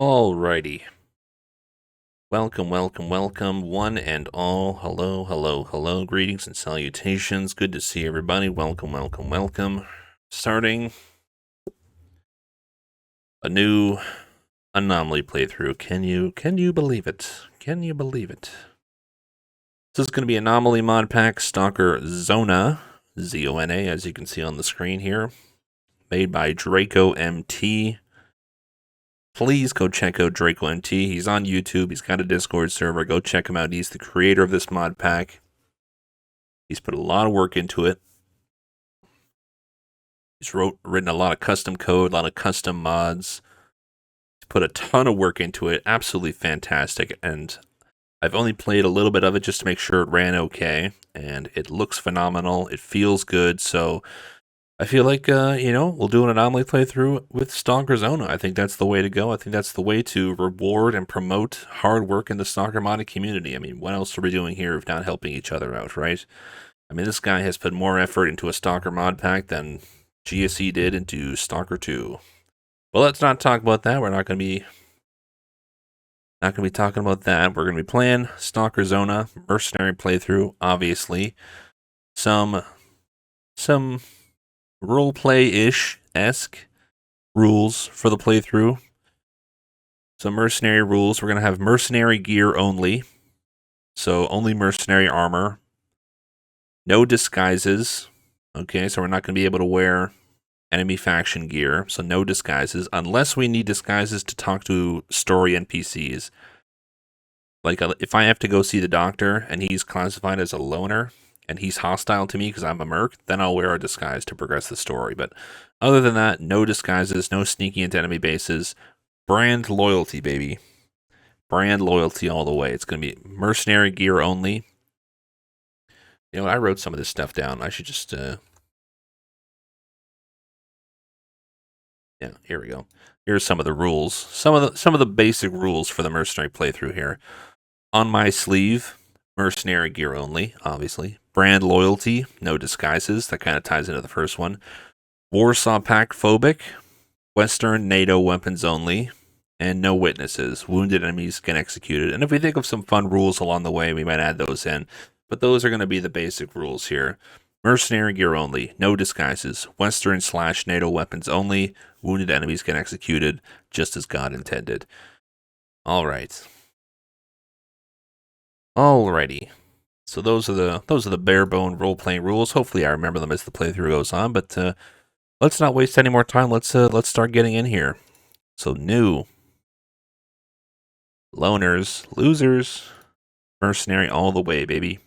Alrighty. Welcome, welcome, welcome, one and all. Hello, hello, hello. Greetings and salutations. Good to see everybody. Welcome, welcome, welcome. Starting a new Anomaly playthrough. Can you believe it? Can you believe it? This is going to be Anomaly Modpack Stalker Zona, Z-O-N-A, as you can see on the screen here. Made by DrakoMT. Please go check out DrakoMT. He's on YouTube. He's got a Discord server. Go check him out. He's the creator of this mod pack. He's put a lot of work into it. He's written a lot of custom code, a lot of custom mods. He's put a ton of work into it. Absolutely fantastic. And I've only played a little bit of it just to make sure it ran okay. And it looks phenomenal. It feels good. So I feel like, we'll do an Anomaly playthrough with Stalker Zona. I think that's the way to go. I think that's the way to reward and promote hard work in the Stalker modding community. I mean, what else are we doing here if not helping each other out, right? I mean, this guy has put more effort into a Stalker mod pack than GSE did into Stalker 2. Well, let's not talk about that. We're not going to be talking about that. We're going to be playing Stalker Zona Mercenary playthrough, obviously. Some roleplay-ish-esque rules for the playthrough. Some mercenary rules. We're going to have mercenary gear only. So only mercenary armor. No disguises. Okay, so we're not going to be able to wear enemy faction gear. So no disguises. Unless we need disguises to talk to story NPCs. Like if I have to go see the doctor and he's classified as a loner, and he's hostile to me because I'm a merc, then I'll wear a disguise to progress the story. But other than that, no disguises, no sneaking into enemy bases. Brand loyalty, baby. Brand loyalty all the way. It's going to be mercenary gear only. You know, I wrote some of this stuff down. I should just... Yeah, here we go. Here's some of the rules. Some of the basic rules for the mercenary playthrough here. On my sleeve, mercenary gear only, obviously. Brand loyalty, no disguises. That kind of ties into the first one. Warsaw Pact phobic. Western NATO weapons only. And no witnesses. Wounded enemies get executed. And if we think of some fun rules along the way, we might add those in. But those are going to be the basic rules here. Mercenary gear only. No disguises. Western/NATO weapons only. Wounded enemies get executed, just as God intended. All right. Alrighty. So those are the bare bone role playing rules. Hopefully I remember them as the playthrough goes on, but let's not waste any more time. Let's start getting in here. So new. Loners, losers, mercenary all the way, baby.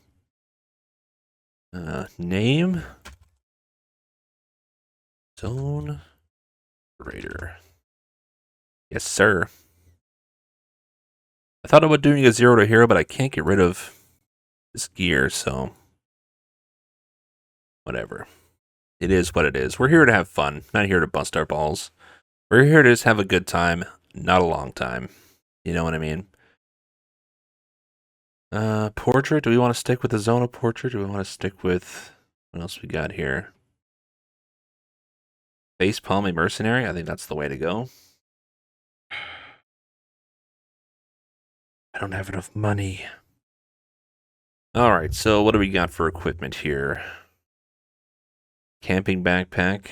Name. Zone Raider. Yes, sir. I thought about doing a 0 to hero, but I can't get rid of this gear, so whatever. It is what it is. We're here to have fun, not here to bust our balls. We're here to just have a good time, not a long time. You know what I mean? Portrait. Do we want to stick with the Zona portrait? Do we want to stick with what else we got here? Face palmy mercenary. I think that's the way to go. I don't have enough money. All right. So what do we got for equipment here? Camping backpack.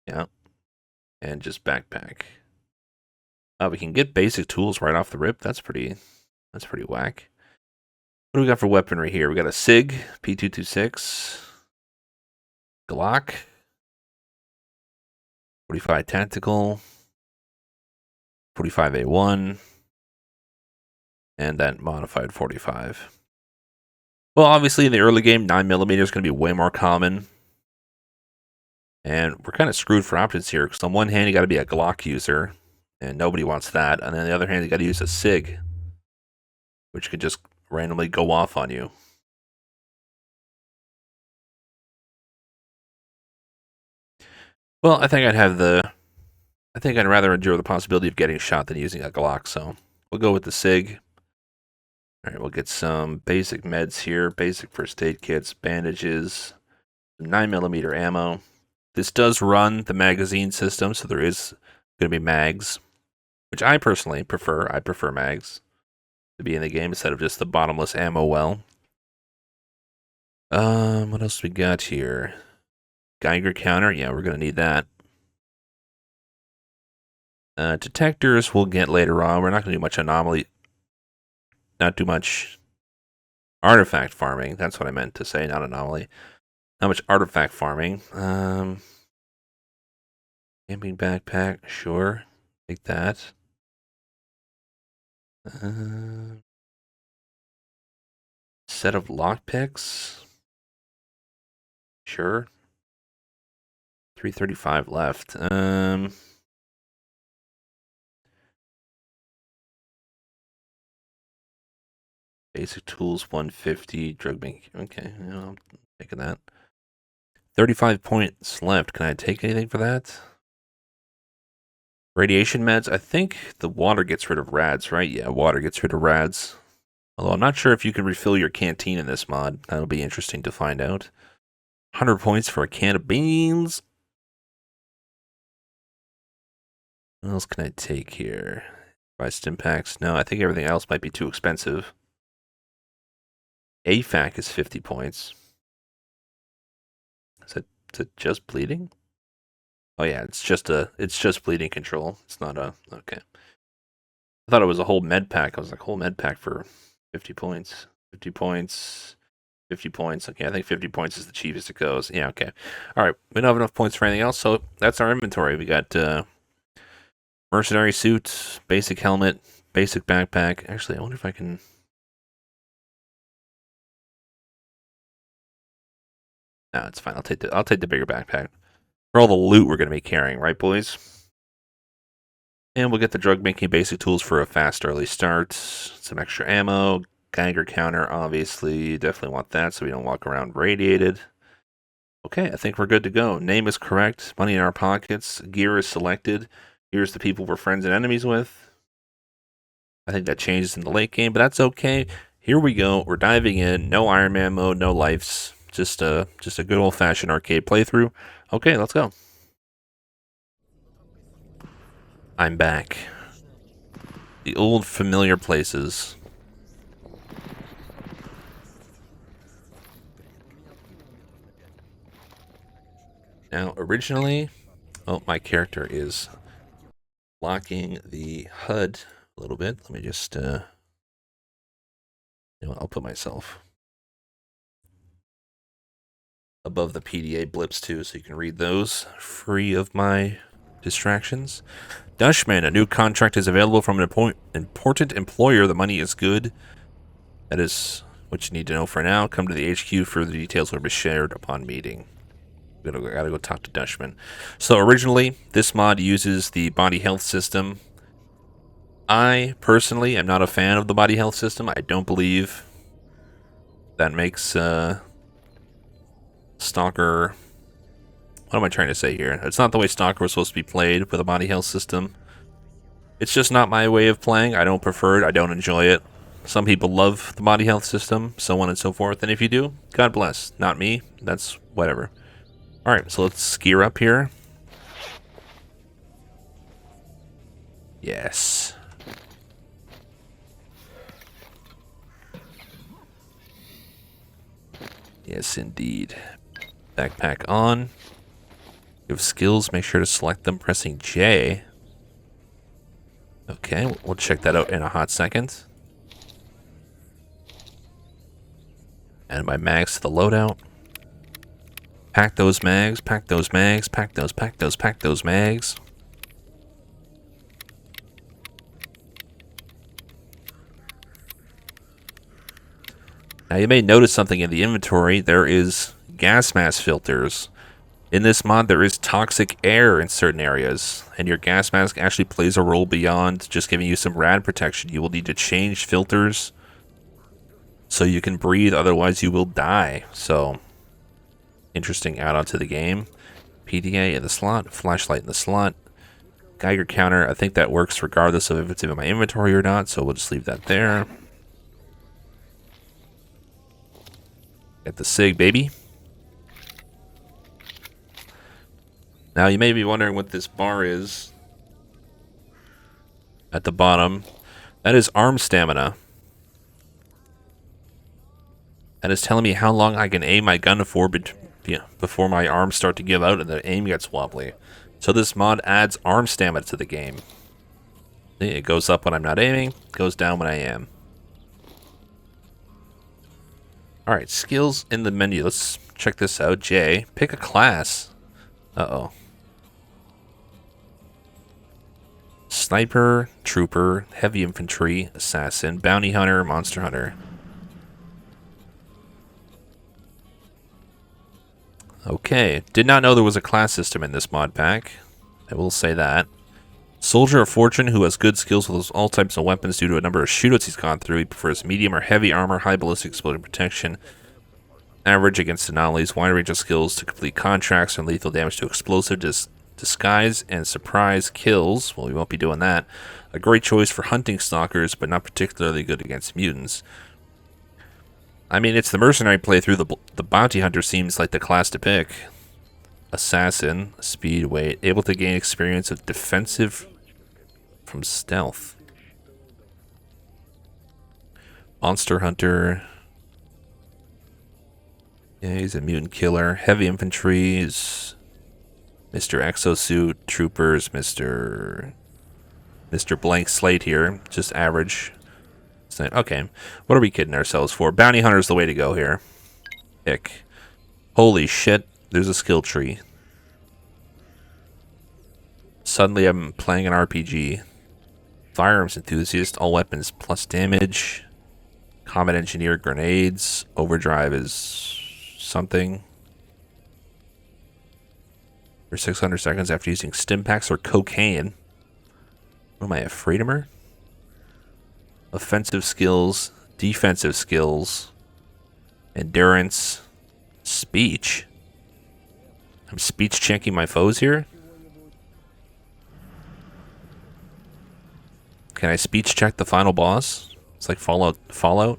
Yeah. And just backpack. We can get basic tools right off the rip. That's pretty whack. What do we got for weaponry here? We got a SIG, P226, Glock, 45 Tactical, 45A1, and that modified 45. Well, obviously in the early game, 9mm is going to be way more common. And we're kind of screwed for options here, because on one hand, you got to be a Glock user, and nobody wants that. And on the other hand, you got to use a SIG, which could just randomly go off on you. Well, I think I'd rather endure the possibility of getting shot than using a Glock, so we'll go with the SIG. All right, we'll get some basic meds here, basic first aid kits, bandages, 9mm ammo. This does run the magazine system, so there is going to be mags. which I personally prefer. I prefer mags to be in the game instead of just the bottomless ammo well. What else we got here? Geiger counter. Yeah, we're going to need that. Detectors we'll get later on. We're not going to do much anomaly. Not too much artifact farming. That's what I meant to say, not anomaly. Not much artifact farming. Camping backpack, sure. Take that. Set of lockpicks. Sure. 335 left. Basic tools 150. Drug bank. Okay, I'm taking that. 35 points left. Can I take anything for that? Radiation meds. I think the water gets rid of rads, right? Yeah, water gets rid of rads. Although I'm not sure if you can refill your canteen in this mod. That'll be interesting to find out. 100 points for a can of beans. What else can I take here? Buy stim packs. No, I think everything else might be too expensive. AFAC is 50 points. Is it just bleeding? Oh yeah, it's just bleeding control. It's not a okay. I thought it was a whole med pack. I was like, whole med pack for 50 points. 50 points. 50 points. Okay, I think 50 points is the cheapest it goes. Yeah, okay. All right, we don't have enough points for anything else, so that's our inventory. We got mercenary suit, basic helmet, basic backpack. Actually, I wonder if I can... No, it's fine. I'll take the bigger backpack. For all the loot we're going to be carrying, right, boys? And we'll get the drug making basic tools for a fast early start. Some extra ammo, Geiger counter, obviously. Definitely want that so we don't walk around radiated. Okay, I think we're good to go. Name is correct. Money in our pockets. Gear is selected. Here's the people we're friends and enemies with. I think that changes in the late game, but that's okay. Here we go. We're diving in. No Iron Man mode, no lives. Just a good old-fashioned arcade playthrough. Okay, let's go. I'm back. The old familiar places. Now, originally, oh, my character is blocking the HUD a little bit. Let me just, you know, I'll put myself above the PDA blips too, so you can read those free of my distractions. Dutchman, a new contract is available from an important employer. The money is good. That is what you need to know for now. Come to the HQ. Further details will be shared upon meeting. Gotta go talk to Dutchman. So originally, this mod uses the body health system. I personally am not a fan of the body health system. I don't believe that makes Stalker... What am I trying to say here? It's not the way Stalker was supposed to be played with a body health system. It's just not my way of playing. I don't prefer it. I don't enjoy it. Some people love the body health system, so on and so forth. And if you do, God bless. Not me. That's whatever. Alright, so let's gear up here. Yes. Yes, indeed. Backpack on. You have skills, make sure to select them pressing J. Okay, we'll check that out in a hot second. Add my mags to the loadout. Pack those mags, pack those mags, pack those mags. Now you may notice something in the inventory. There is gas mask filters. In this mod, there is toxic air in certain areas, and your gas mask actually plays a role beyond just giving you some rad protection. You will need to change filters so you can breathe, otherwise you will die. So, interesting add-on to the game. PDA in the slot, flashlight in the slot, Geiger counter. I think that works regardless of if it's in my inventory or not, so we'll just leave that there. Get the SIG, baby. Now, you may be wondering what this bar is. at the bottom. That is arm stamina. That is telling me how long I can aim my gun for before my arms start to give out and the aim gets wobbly. So this mod adds arm stamina to the game. It goes up when I'm not aiming, goes down when I am. Alright, skills in the menu. Let's check this out. J, pick a class. Uh-oh. Sniper, Trooper, Heavy Infantry, Assassin, Bounty Hunter, Monster Hunter. Okay, did not know there was a class system in this mod pack. I will say that. Soldier of Fortune, who has good skills with all types of weapons due to a number of shootouts he's gone through. He prefers medium or heavy armor, high ballistic explosive protection, average against anomalies, wide range of skills to complete contracts and lethal damage to explosive disguise and surprise kills. Well, we won't be doing that. A great choice for hunting stalkers, but not particularly good against mutants. I mean, it's the mercenary playthrough. The bounty hunter seems like the class to pick. Assassin, speed, weight, able to gain experience of defensive from stealth. Monster hunter. Yeah, he's a mutant killer. Heavy infantry is Mr. Exosuit. Troopers, Mr. Blank Slate here. Just average. Okay, what are we kidding ourselves for? Bounty hunter is the way to go here. Pick. Holy shit, there's a skill tree. Suddenly I'm playing an RPG. Firearms enthusiast, all weapons plus damage. Combat engineer, grenades. Overdrive is something. For 600 seconds after using stim packs or cocaine. What am I, a freedomer? Offensive skills, defensive skills, endurance, speech. I'm speech checking my foes here. Can I speech check the final boss? It's like Fallout.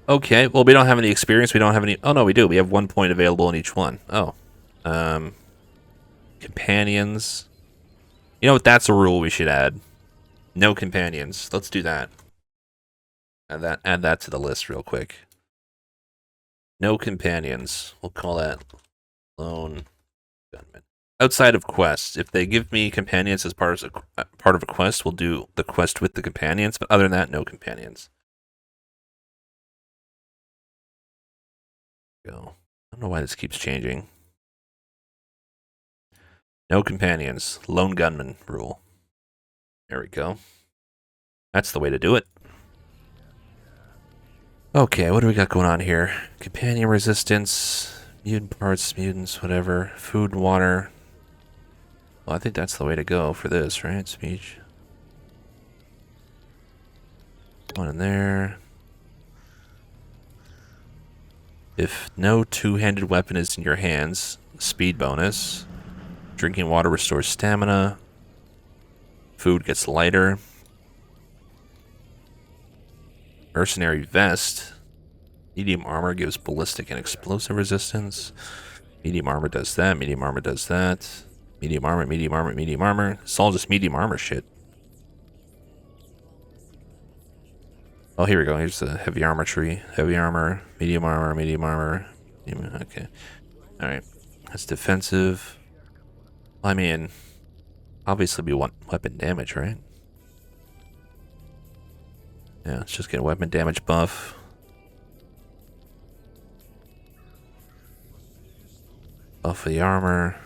Okay, well, we don't have any experience. We don't have any. Oh no, we do. We have 1 point available in each one. Oh, companions. You know what? That's a rule we should add. No companions. Let's do that. Add that to the list real quick. No companions. We'll call that lone gunman. Outside of quests, if they give me companions as part of a quest, we'll do the quest with the companions. But other than that, no companions. Go. I don't know why this keeps changing. No companions. Lone gunman rule. There we go. That's the way to do it. Okay, what do we got going on here? Companion resistance, mutant parts, mutants, whatever. Food and water. Well, I think that's the way to go for this, right? Speech. One in there. If no two-handed weapon is in your hands, speed bonus. Drinking water restores stamina. Food gets lighter. Mercenary vest. Medium armor gives ballistic and explosive resistance. Medium armor does that. Medium armor does that. Medium armor, medium armor, medium armor. It's all just medium armor shit. Oh, here we go. Here's the heavy armor tree. Heavy armor, medium armor, medium armor. Okay. Alright. That's defensive. I mean, obviously we want weapon damage, right? Yeah, let's just get a weapon damage buff. Buff of the armor.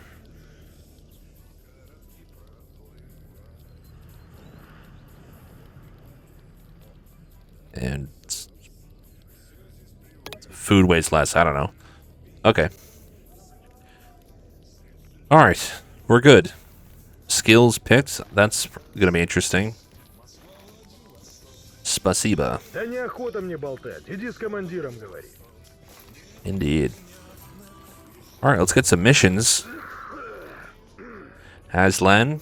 And food weighs less. I don't know. Okay. Alright. We're good. Skills picked. That's going to be interesting. Spasiba. Indeed. Alright, let's get some missions. Aslan.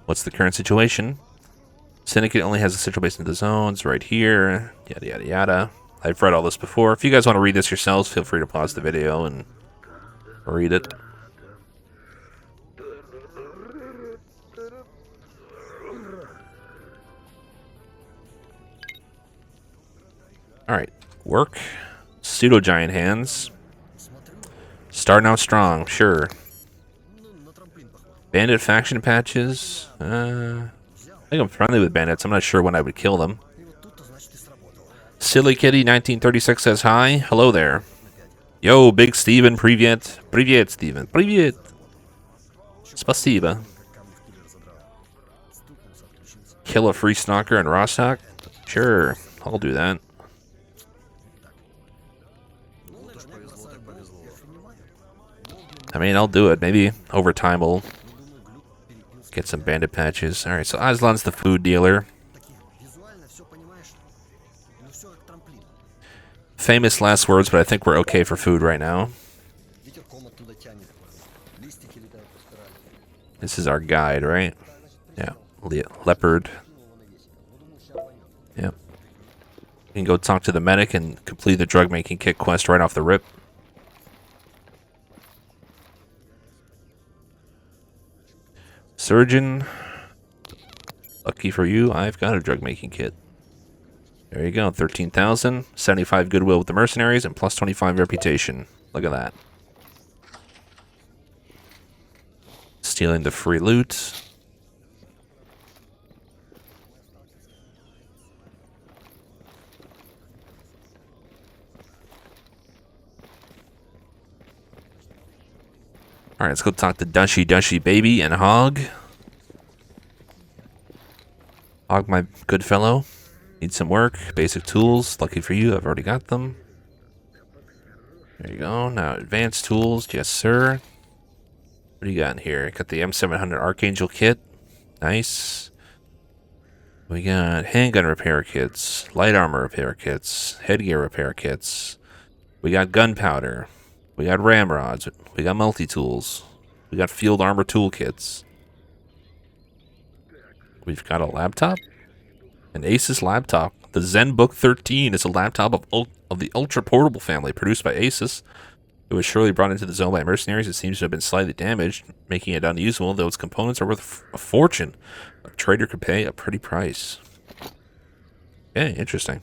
What's the current situation? Syndicate only has a central base in the zones right here. Yada, yada, yada. I've read all this before. If you guys want to read this yourselves, feel free to pause the video and read it. Alright, work. Pseudo giant hands. Starting out strong, sure. Bandit faction patches. I think I'm friendly with bandits. I'm not sure when I would kill them. Silly Kitty 1936 says hi. Hello there. Yo, Big Steven, привет. Привет, Steven. Привет. Спасибо. Kill a free stalker in Rostock? Sure, I'll do that. I mean, I'll do it. Maybe over time we'll get some bandit patches. Alright, so Aslan's the food dealer. Famous last words, but I think we're okay for food right now. This is our guide, right? Yeah. Leopard. Yep. You can go talk to the medic and complete the drug making kit quest right off the rip. Surgeon. Lucky for you, I've got a drug making kit. There you go, 13,000, 75 goodwill with the mercenaries, and plus 25 reputation. Look at that. Stealing the free loot. Alright, let's go talk to Dushy Baby and Hog. Hog, my good fellow. Need some work. Basic tools. Lucky for you, I've already got them. There you go. Now advanced tools. Yes, sir. What do you got in here? Got the M700 Archangel kit. Nice. We got handgun repair kits. Light armor repair kits. Headgear repair kits. We got gunpowder. We got ramrods. We got multi-tools. We got field armor toolkits. We've got a laptop. An Asus laptop. The ZenBook 13 is a laptop of the ultra portable family produced by Asus. It was surely brought into the zone by mercenaries. It seems to have been slightly damaged, making it unusable, though its components are worth a fortune. A trader could pay a pretty price. Okay, interesting.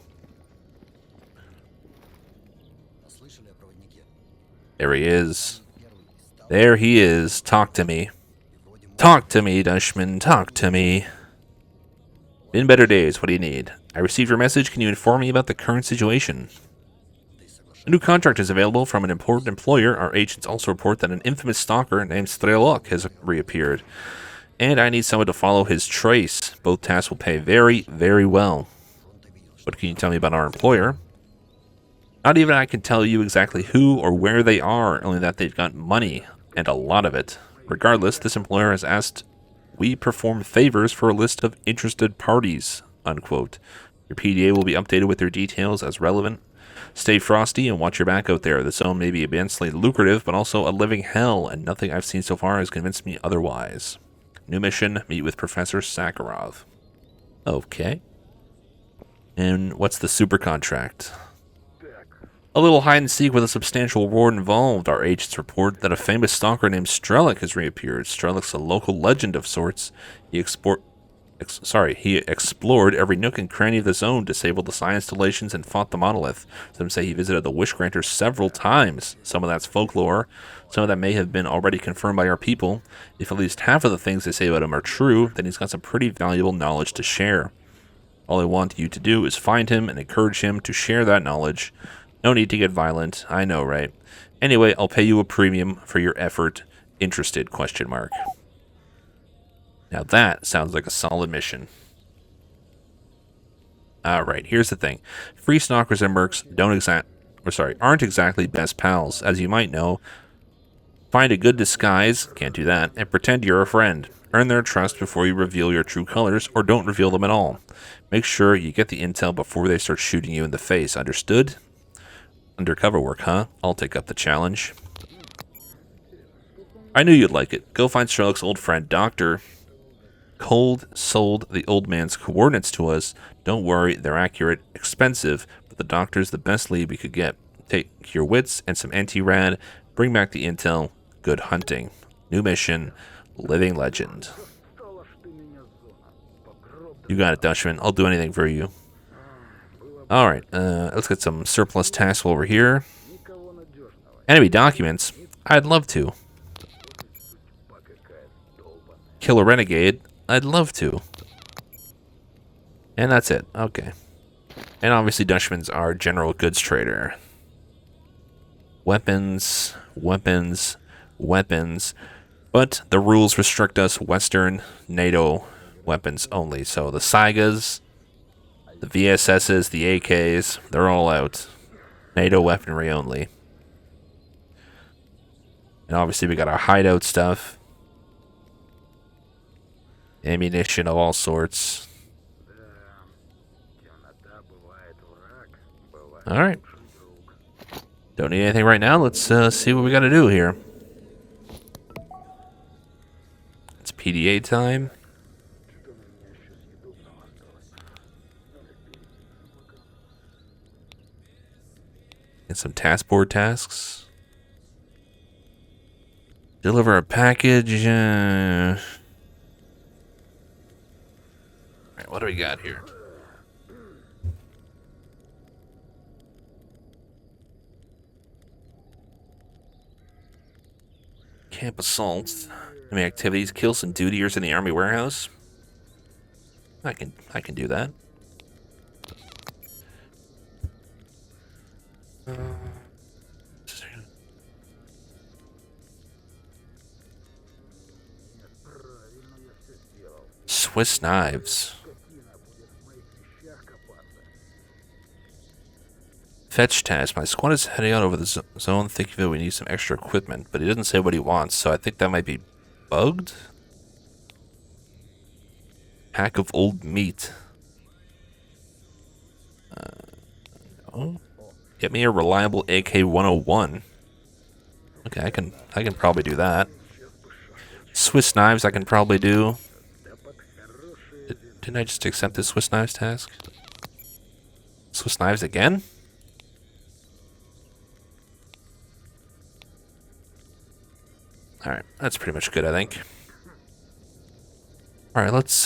There he is. There he is. Talk to me. Talk to me, Dutchman. Talk to me. Been better days. What do you need? I received your message. Can you inform me about the current situation? A new contract is available from an important employer. Our agents also report that an infamous stalker named Strelok has reappeared. And I need someone to follow his trace. Both tasks will pay very, very well. What can you tell me about our employer? Not even I can tell you exactly who or where they are, only that they've got money, and a lot of it. Regardless, this employer has asked we perform favors for a list of interested parties, unquote. Your PDA will be updated with their details as relevant. Stay frosty and watch your back out there. The zone may be immensely lucrative, but also a living hell, and nothing I've seen so far has convinced me otherwise. New mission, meet with Professor Sakharov. Okay. And what's the super contract? A little hide-and-seek with a substantial reward involved. Our agents report that a famous stalker named Strelok has reappeared. Strelok's a local legend of sorts. He explored every nook and cranny of the zone, disabled the psi installations, and fought the Monolith. Some say he visited the Wish Granter several times. Some of that's folklore. Some of that may have been already confirmed by our people. If at least half of the things they say about him are true, then he's got some pretty valuable knowledge to share. All I want you to do is find him and encourage him to share that knowledge. No need to get violent. I know, right? Anyway, I'll pay you a premium for your effort. Interested? ? Now that sounds like a solid mission. Alright, here's the thing. Free stalkers and mercs aren't exactly best pals. As you might know, find a good disguise, can't do that, and pretend you're a friend. Earn their trust before you reveal your true colors, or don't reveal them at all. Make sure you get the intel before they start shooting you in the face, understood? Undercover work, huh? I'll take up the challenge. I knew you'd like it. Go find Strelok's old friend, Dr. Cold sold the old man's coordinates to us. Don't worry, they're accurate, expensive, but the doctor's the best lead we could get. Take your wits and some anti-rad, bring back the intel, good hunting. New mission, living legend. You got it, Dutchman. I'll do anything for you. Alright, let's get some surplus tasks over here. Enemy documents? I'd love to. Kill a renegade? I'd love to. And that's it. Okay. And obviously Dutchman's our general goods trader. Weapons, weapons, weapons. But the rules restrict us Western NATO weapons only. So the Saigas, the VSSs, the AKs, they're all out. NATO weaponry only. And obviously we got our hideout stuff. Ammunition of all sorts. Alright. Don't need anything right now. Let's see what we got to do here. It's PDA time. Get some task board tasks. Deliver a package. Alright, what do we got here? Camp assault. Enemy activities. Kill some dutiers in the army warehouse. I can do that. Swiss knives. Fetch task. My squad is heading out over the zone thinking that we need some extra equipment, but he doesn't say what he wants, so I think that might be bugged. Pack of old meat. No. Get me a reliable AK-101. Okay, I can probably do that. Swiss knives I can probably do. Didn't I just accept this Swiss knives task? Swiss knives again? Alright, that's pretty much good, I think. Alright, let's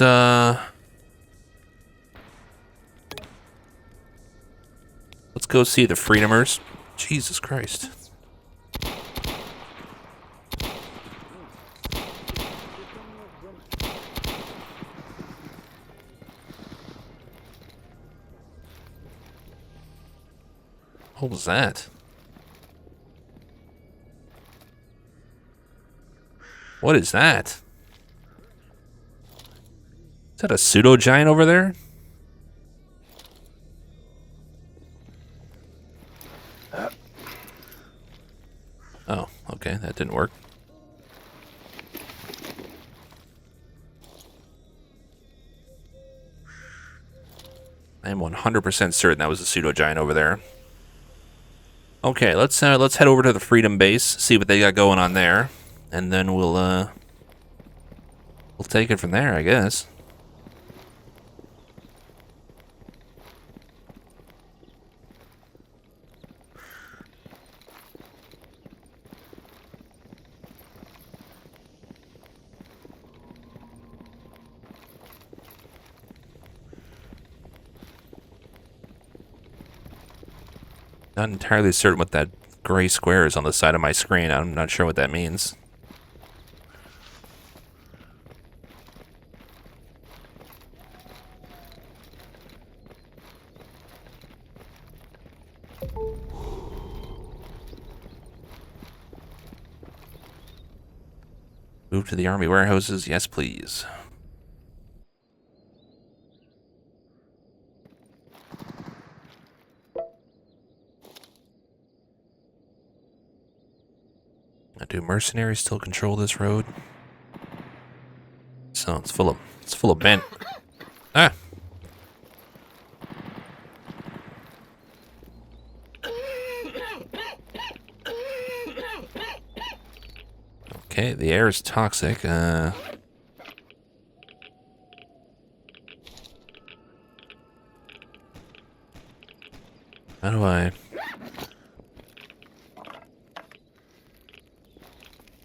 go see the Freedomers. Jesus Christ. What was that? What is that? Is that a pseudo giant over there? Oh, okay, that didn't work. I am 100% certain that was a pseudo giant over there. Okay, let's head over to the Freedom Base, see what they got going on there, and then we'll take it from there, I guess. Not entirely certain what that gray square is on the side of my screen. I'm not sure what that means. Move to the army warehouses? Yes, please. Do mercenaries still control this road? So it's full of bent. Ah. Okay, the air is toxic. How do I?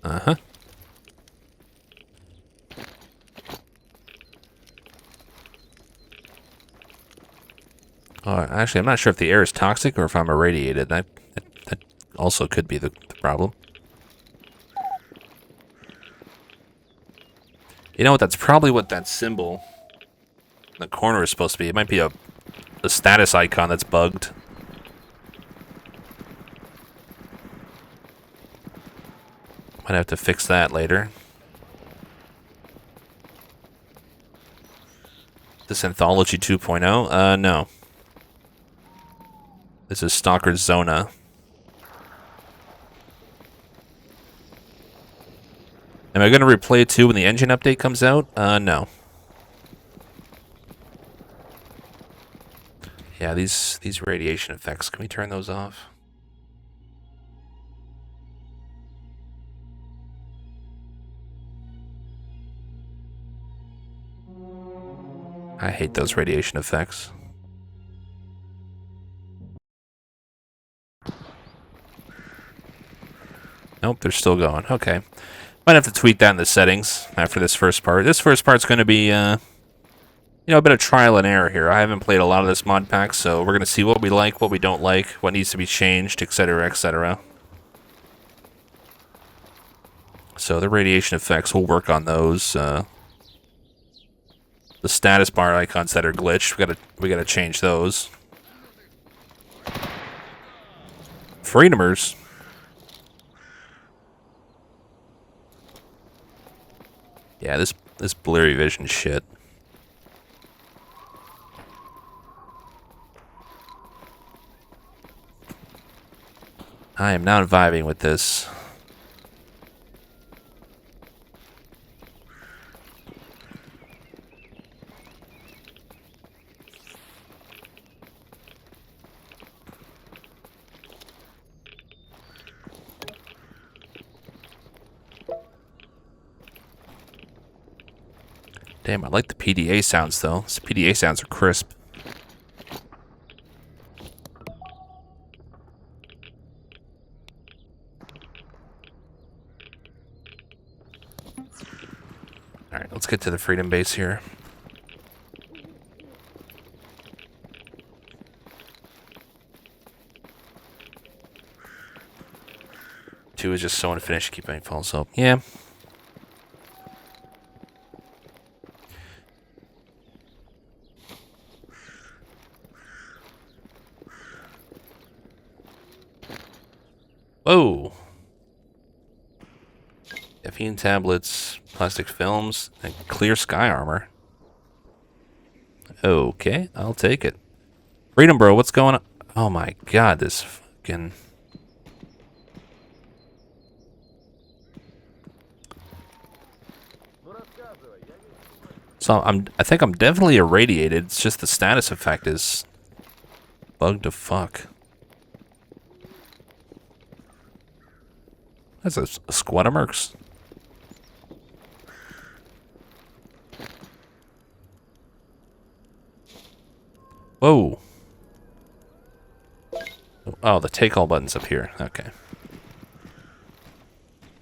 Uh-huh. Actually, I'm not sure if the air is toxic or if I'm irradiated. That also could be the problem. You know what? That's probably what that symbol in the corner is supposed to be. It might be a status icon that's bugged. Might have to fix that later. This Anthology 2.0? No. This is Stalker Zona. Am I going to replay it too when the engine update comes out? No. Yeah, these radiation effects, can we turn those off? I hate those radiation effects. Nope, they're still going. Okay. Might have to tweak that in the settings after this first part. This first part's going to be, you know, a bit of trial and error here. I haven't played a lot of this mod pack, so we're going to see what we like, what we don't like, what needs to be changed, etc., etc. So the radiation effects, we'll work on those. The status bar icons that are glitched, we gotta change those. Freedomers. Yeah, this blurry vision shit. I am not vibing with this. Damn, I like the PDA sounds, though. These PDA sounds are crisp. Alright, let's get to the Freedom Base here. Two is just so unfinished, keep my falls up. Yeah. Whoa. Caffeine tablets, plastic films, and clear sky armor. Okay, I'll take it. Freedom, bro, what's going on? Oh my god, this fucking... So I think I'm definitely irradiated. It's just the status effect is bugged to fuck. That's a squad of mercs. Whoa. Oh, the take all button's up here. Okay.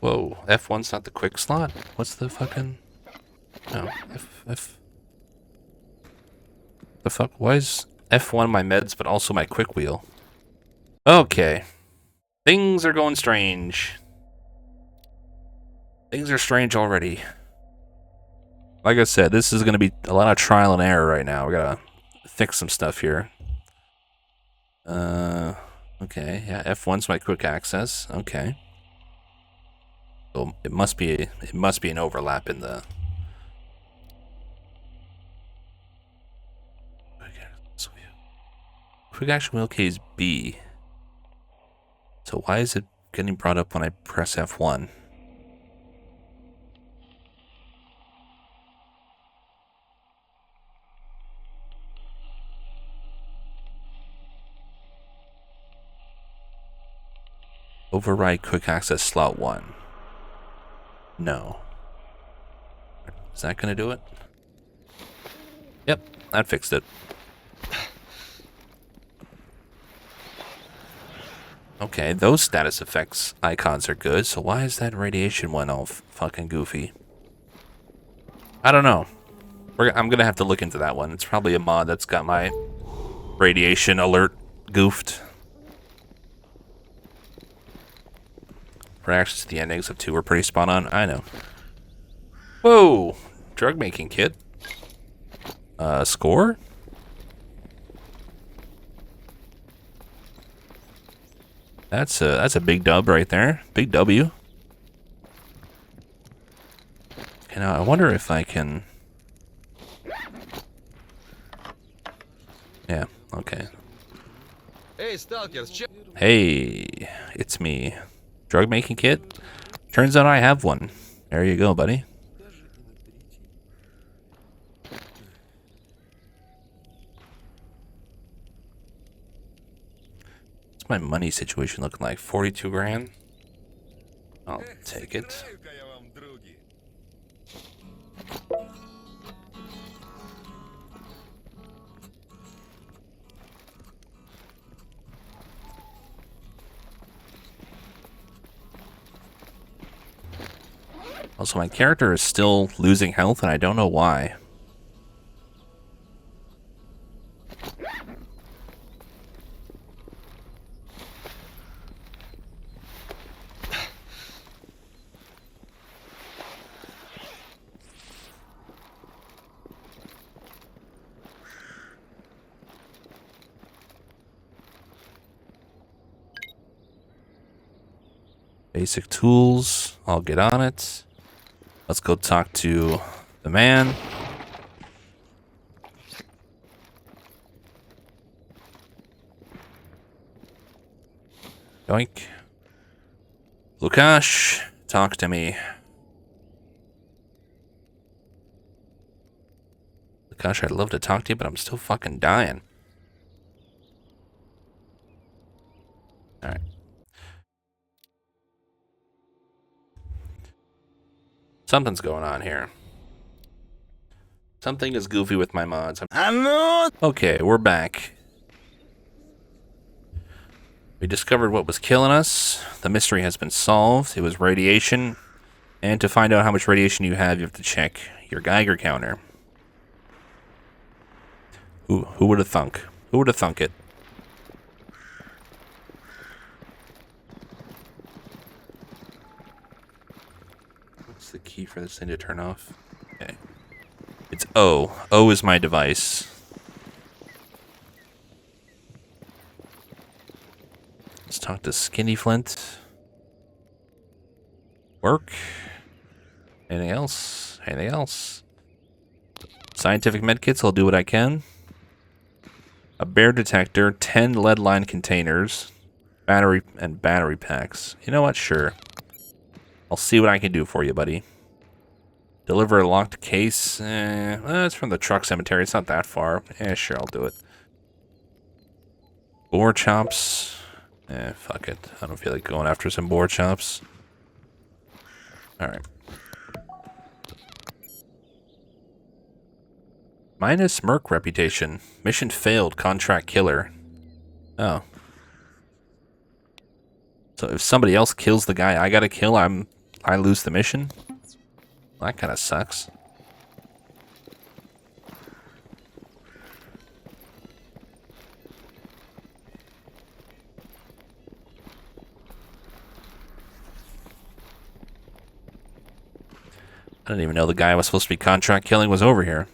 Whoa. F1's not the quick slot? What's the fucking... No. F... The fuck? Why is F1 my meds, but also my quick wheel? Okay. Things are going strange. Things are strange already. Like I said, this is going to be a lot of trial and error right now. We gotta fix some stuff here. Okay, yeah, F1's my quick access. Okay. So it must be an overlap in the... Quick action wheel key is B. So why is it getting brought up when I press F1? Override quick access slot 1. No. Is that gonna do it? Yep, that fixed it. Okay, those status effects icons are good, so why is that radiation one all fucking goofy? I don't know. I'm gonna have to look into that one. It's probably a mod that's got my radiation alert goofed. Reactions to the endings of 2 were pretty spot on. I know. Whoa! Drug making kit. Score? That's a big dub right there. Big W. You know, I wonder if I can... Yeah, okay. Hey, Stalkers, Hey, it's me. Drug making kit? Turns out I have one. There you go, buddy. What's my money situation looking like? 42 grand? I'll take it. Also, my character is still losing health, and I don't know why. Basic tools. I'll get on it. Let's go talk to the man. Yoink. Lukash, talk to me. Lukash, I'd love to talk to you, but I'm still fucking dying. Alright. Something's going on here. Something is goofy with my mods. Okay, we're back. We discovered what was killing us. The mystery has been solved. It was radiation. And to find out how much radiation you have to check your Geiger counter. Who would have thunk? Who would have thunk it? What's the key for this thing to turn off? Okay. It's O. O is my device. Let's talk to Skinny Flint. Work. Anything else? Anything else? Scientific medkits, I'll do what I can. A bear detector, 10 lead line containers, battery packs. You know what? Sure. I'll see what I can do for you, buddy. Deliver a locked case. It's from the truck cemetery. It's not that far. Sure, I'll do it. Boar chops. Fuck it. I don't feel like going after some boar chops. Alright. Minus Merc reputation. Mission failed. Contract killer. Oh. So if somebody else kills the guy I gotta kill, I lose the mission? Well, that kinda sucks. I didn't even know the guy I was supposed to be contract killing was over here.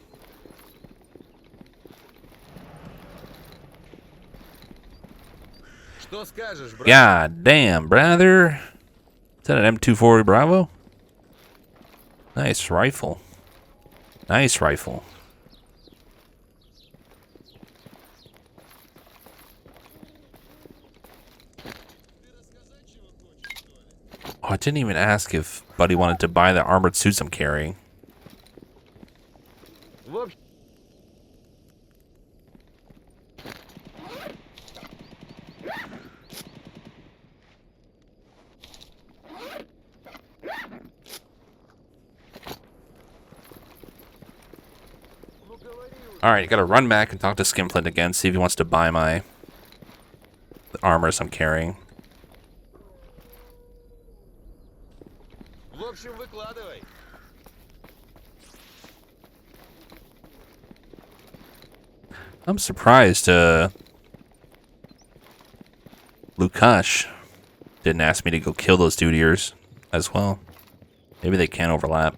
God damn, brother. Is that an M240 Bravo? Nice rifle. Nice rifle. Oh, I didn't even ask if Buddy wanted to buy the armored suits I'm carrying. Alright, gotta run back and talk to Skinflint again, see if he wants to buy my armors I'm carrying. I'm surprised Lukash didn't ask me to go kill those dude ears as well. Maybe they can overlap.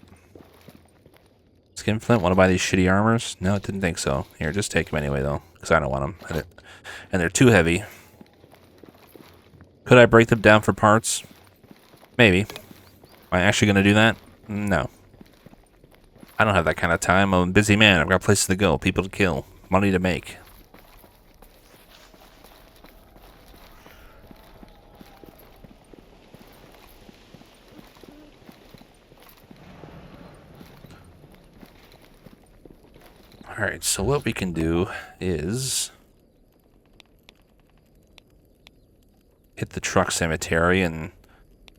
Skinflint, want to buy these shitty armors? No, didn't think so. Here, just take them anyway, though, because I don't want them. And they're too heavy. Could I break them down for parts? Maybe. Am I actually going to do that? No. I don't have that kind of time. I'm a busy man. I've got places to go, people to kill, money to make. Alright, so what we can do is hit the truck cemetery and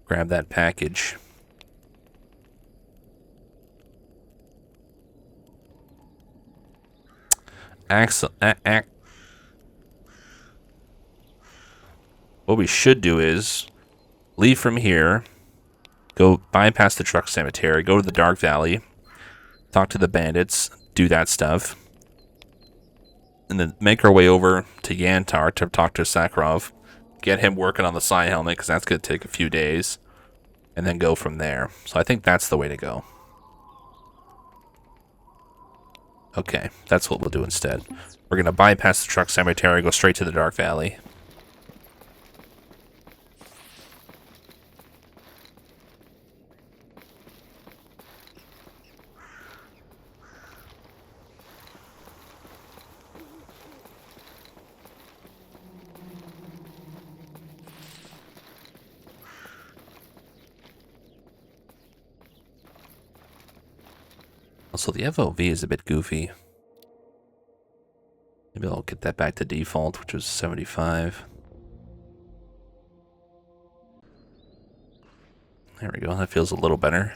grab that package. What we should do is leave from here, go bypass the truck cemetery, go to the Dark Valley, talk to the bandits, do that stuff, and then make our way over to Yantar to talk to Sakharov, get him working on the Psi helmet, because that's going to take a few days, and then go from there. So I think that's the way to go. Okay, that's what we'll do instead. We're going to bypass the truck cemetery, go straight to the Dark Valley. Also, the FOV is a bit goofy. Maybe I'll get that back to default, which was 75. There we go, that feels a little better.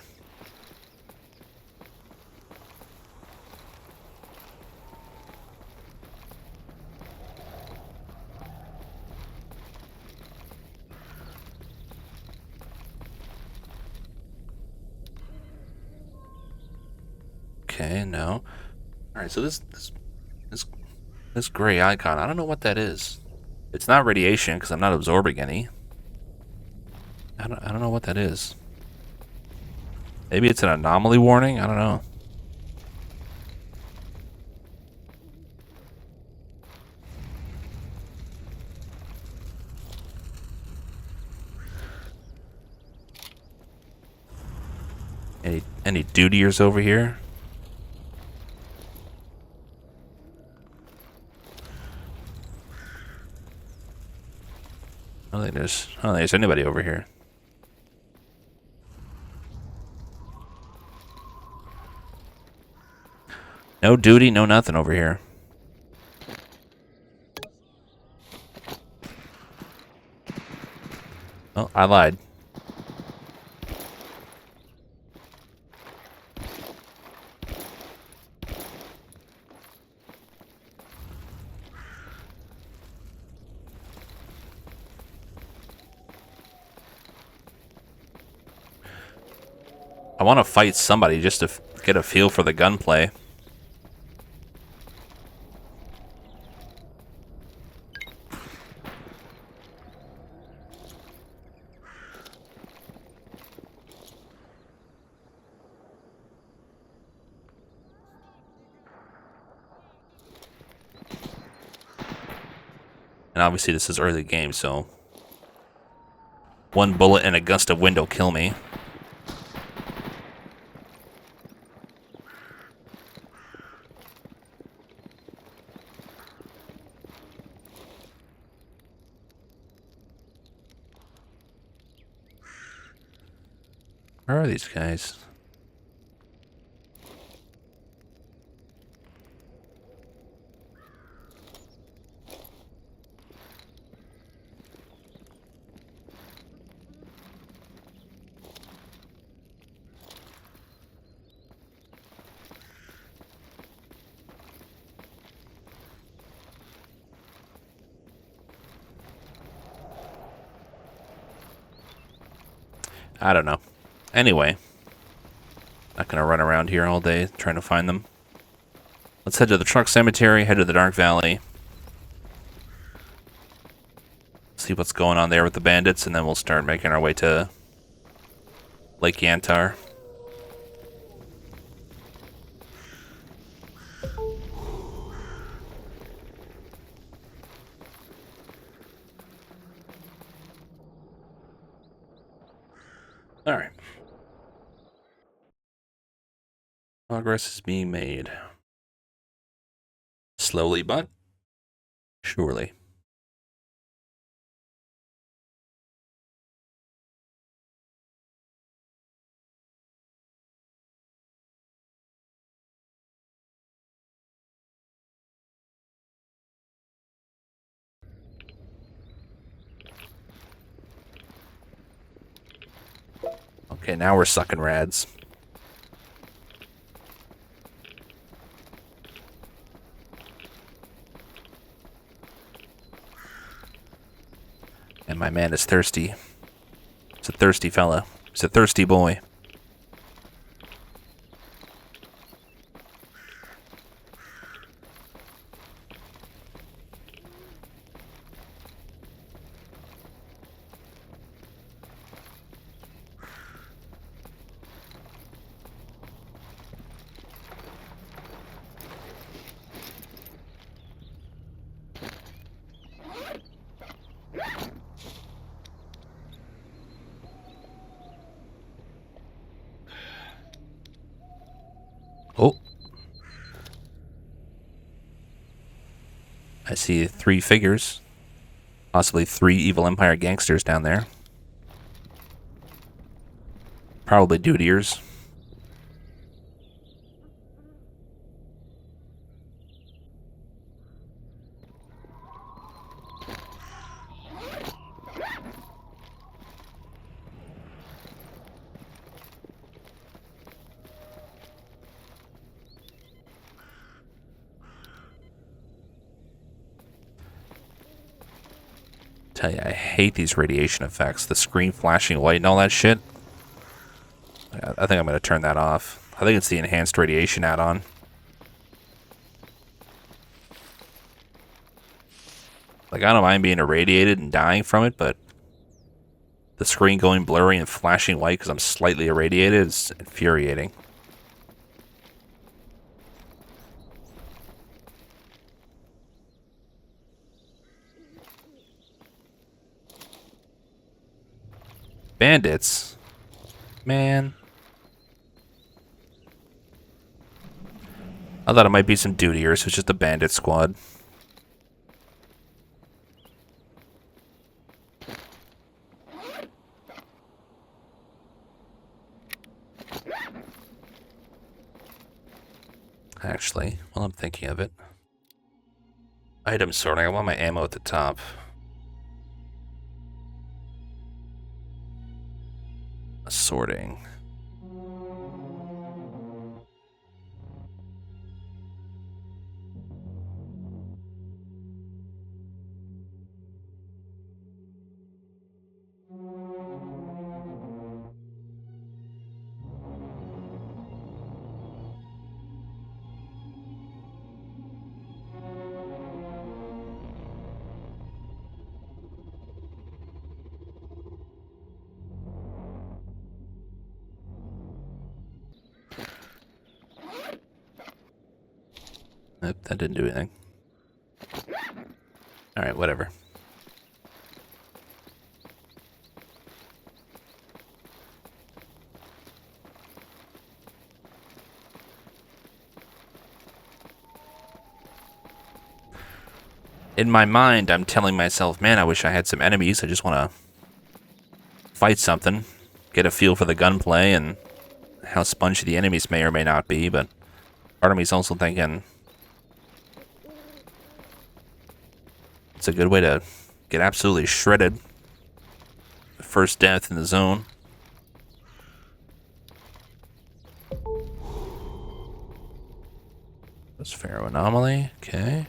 Okay, no. Alright, so this gray icon, I don't know what that is. It's not radiation, because I'm not absorbing any. I don't know what that is. Maybe it's an anomaly warning? I don't know. Any dude ears over here? I don't think there's anybody over here. No duty, no nothing over here. Oh, I lied. I want to fight somebody just to get a feel for the gunplay. And obviously this is early game, so one bullet and a gust of wind will kill me. Where are these guys? I don't know. Anyway, not gonna run around here all day trying to find them. Let's head to the truck cemetery, head to the Dark Valley. See what's going on there with the bandits, and then we'll start making our way to Lake Yantar. Alright. Progress is being made. Slowly, but surely. Okay, now we're sucking rads. And my man is thirsty. He's a thirsty fella. He's a thirsty boy. Oh. I see 3 figures. Possibly 3 Evil Empire gangsters down there. Probably dutiers. Tell you, I hate these radiation effects. The screen flashing white and all that shit. I think I'm going to turn that off. I think it's the enhanced radiation add-on. Like, I don't mind being irradiated and dying from it, but the screen going blurry and flashing white because I'm slightly irradiated is infuriating. Bandits? Man. I thought it might be some dutiers. It's just a bandit squad. Actually, while I'm thinking of it. Item sorting. I want my ammo at the top. Sorting. Nope, that didn't do anything. Alright, whatever. In my mind, I'm telling myself, man, I wish I had some enemies. I just want to fight something, get a feel for the gunplay and how spongy the enemies may or may not be, but part of me is also thinking it's a good way to get absolutely shredded. The first death in the zone. That's Stalker Anomaly, okay.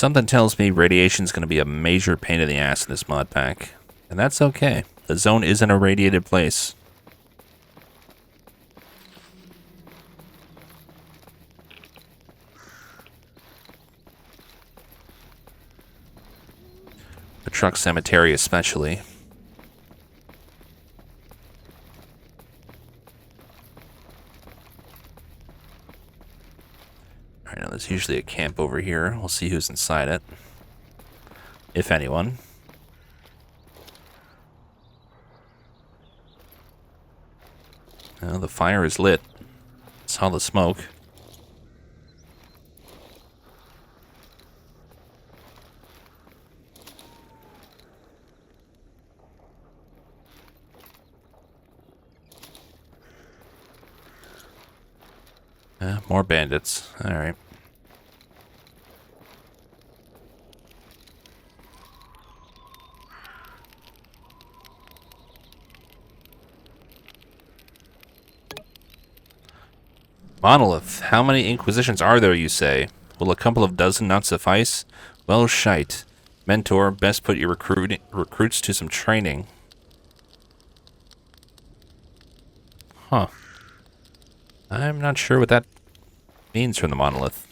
Something tells me radiation's going to be a major pain in the ass in this mod pack. And that's okay. The zone isn't a radiated place. The truck cemetery especially. Alright, now there's usually a camp over here. We'll see who's inside it. If anyone. Well, the fire is lit. Saw the smoke. More bandits. Alright. Monolith. How many Inquisitions are there, you say? Will a couple of dozen not suffice? Well, shite. Mentor, best put your recruits to some training. Huh. I'm not sure what that means from the Monolith.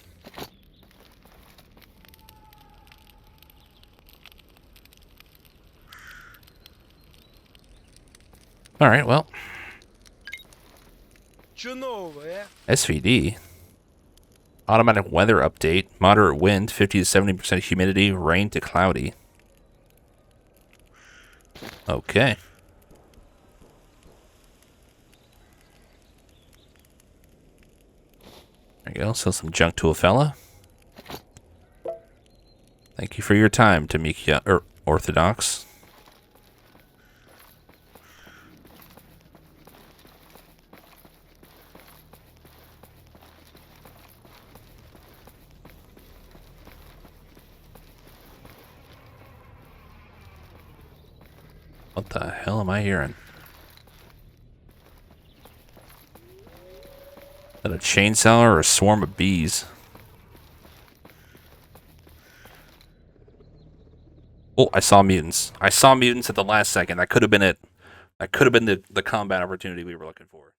Alright, well. SVD. Automatic weather update. Moderate wind, 50 to 70% humidity, rain to cloudy. Okay. There you go. Sell some junk to a fella. Thank you for your time, Tamika Orthodox. What the hell am I hearing? Is that a chainsaw or a swarm of bees? Oh, I saw mutants. I saw mutants at the last second. That could have been it. That could have been the combat opportunity we were looking for.